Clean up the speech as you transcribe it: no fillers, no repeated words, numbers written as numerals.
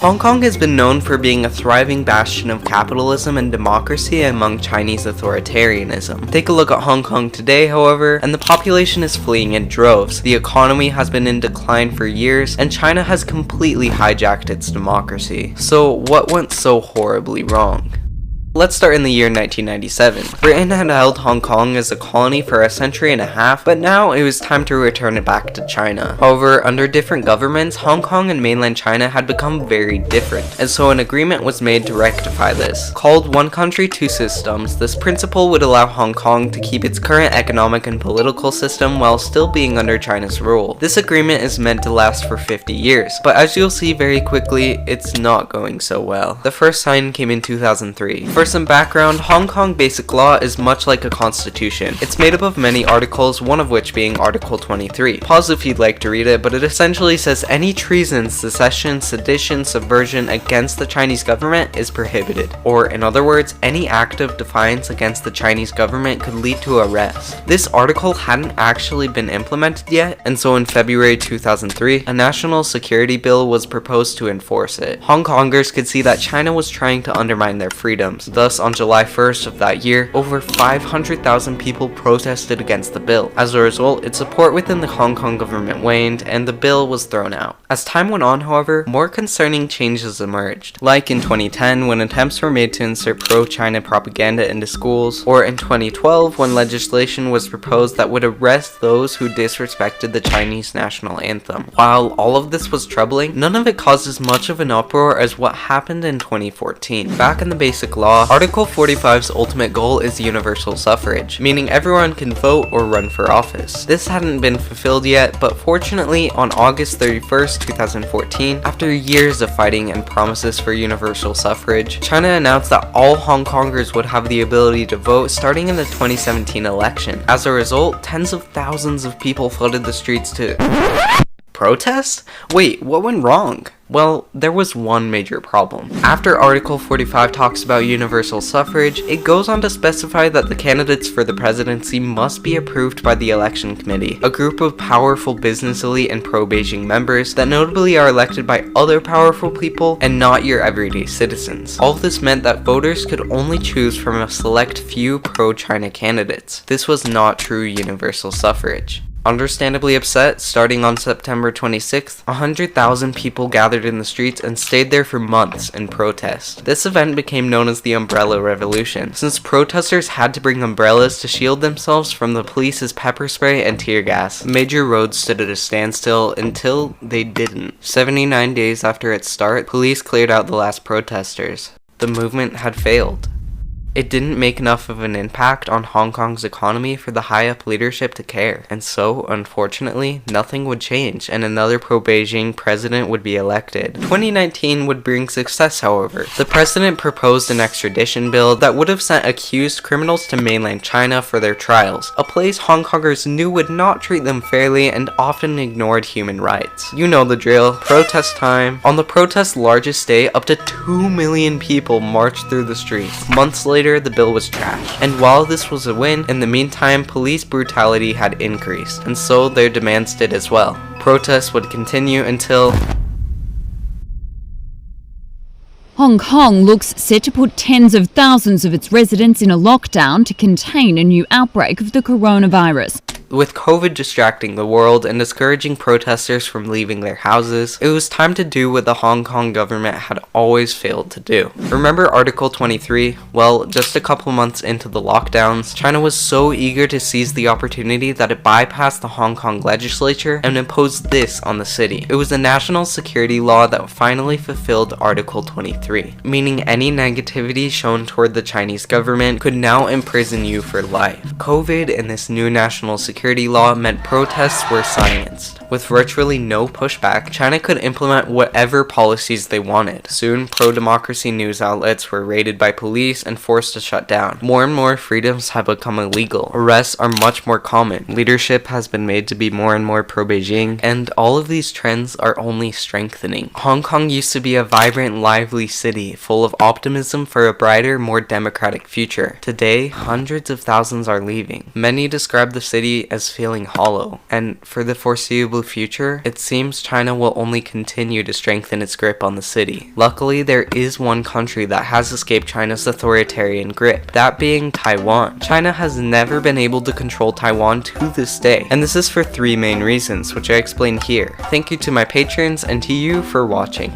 Hong Kong has been known for being a thriving bastion of capitalism and democracy among Chinese authoritarianism. Take a look at Hong Kong today, however, and the population is fleeing in droves. The economy has been in decline for years, and China has completely hijacked its democracy. So what went so horribly wrong? Let's start in the year 1997. Britain had held Hong Kong as a colony for a century and a half, but now it was time to return it back to China. However, under different governments, Hong Kong and mainland China had become very different, and so an agreement was made to rectify this. Called One Country, Two Systems, this principle would allow Hong Kong to keep its current economic and political system while still being under China's rule. This agreement is meant to last for 50 years, but as you'll see very quickly, it's not going so well. The first sign came in 2003. For some background, Hong Kong basic law is much like a constitution. It's made up of many articles, one of which being Article 23. Pause if you'd like to read it, but it essentially says any treason, secession, sedition, subversion against the Chinese government is prohibited. Or in other words, any act of defiance against the Chinese government could lead to arrest. This article hadn't actually been implemented yet, and so in February 2003, a national security bill was proposed to enforce it. Hong Kongers could see that China was trying to undermine their freedoms. Thus, on July 1st of that year, over 500,000 people protested against the bill. As a result, its support within the Hong Kong government waned, and the bill was thrown out. As time went on, however, more concerning changes emerged. Like in 2010, when attempts were made to insert pro-China propaganda into schools, or in 2012, when legislation was proposed that would arrest those who disrespected the Chinese national anthem. While all of this was troubling, none of it caused as much of an uproar as what happened in 2014. Back in the basic law, Article 45's ultimate goal is universal suffrage, meaning everyone can vote or run for office. This hadn't been fulfilled yet, but fortunately, on August 31st, 2014, after years of fighting and promises for universal suffrage, China announced that all Hong Kongers would have the ability to vote starting in the 2017 election. As a result, tens of thousands of people flooded the streets to protest? Wait, what went wrong? Well, there was one major problem. After Article 45 talks about universal suffrage, it goes on to specify that the candidates for the presidency must be approved by the election committee, a group of powerful business elite and pro-Beijing members that notably are elected by other powerful people and not your everyday citizens. All of this meant that voters could only choose from a select few pro-China candidates. This was not true universal suffrage. Understandably upset, starting on September 26th, 100,000 people gathered in the streets and stayed there for months in protest. This event became known as the Umbrella Revolution, since protesters had to bring umbrellas to shield themselves from the police's pepper spray and tear gas. Major roads stood at a standstill until they didn't. 79 days after its start, police cleared out the last protesters. The movement had failed. It didn't make enough of an impact on Hong Kong's economy for the high-up leadership to care, and so, unfortunately, nothing would change, and another pro-Beijing president would be elected. 2019 would bring success, however. The president proposed an extradition bill that would have sent accused criminals to mainland China for their trials, a place Hong Kongers knew would not treat them fairly and often ignored human rights. You know the drill. Protest time. On the protest's largest day, up to 2 million people marched through the streets. Months later, the bill was trashed. And while this was a win, in the meantime, police brutality had increased, and so their demands did as well. Protests would continue until Hong Kong looks set to put tens of thousands of its residents in a lockdown to contain a new outbreak of the coronavirus. With COVID distracting the world and discouraging protesters from leaving their houses, it was time to do what the Hong Kong government had always failed to do. Remember Article 23? Well, just a couple months into the lockdowns, China was so eager to seize the opportunity that it bypassed the Hong Kong legislature and imposed this on the city. It was a national security law that finally fulfilled Article 23, meaning any negativity shown toward the Chinese government could now imprison you for life. COVID and this new national security law meant protests were silenced. With virtually no pushback, China could implement whatever policies they wanted. Soon, pro-democracy news outlets were raided by police and forced to shut down. More and more freedoms have become illegal. Arrests are much more common. Leadership has been made to be more and more pro-Beijing, and all of these trends are only strengthening. Hong Kong used to be a vibrant, lively city, full of optimism for a brighter, more democratic future. Today, hundreds of thousands are leaving. Many describe the city state as feeling hollow, and for the foreseeable future, it seems China will only continue to strengthen its grip on the city. Luckily, there is one country that has escaped China's authoritarian grip, that being Taiwan. China has never been able to control Taiwan to this day, and this is for 3 main reasons, which I explain here. Thank you to my patrons and to you for watching.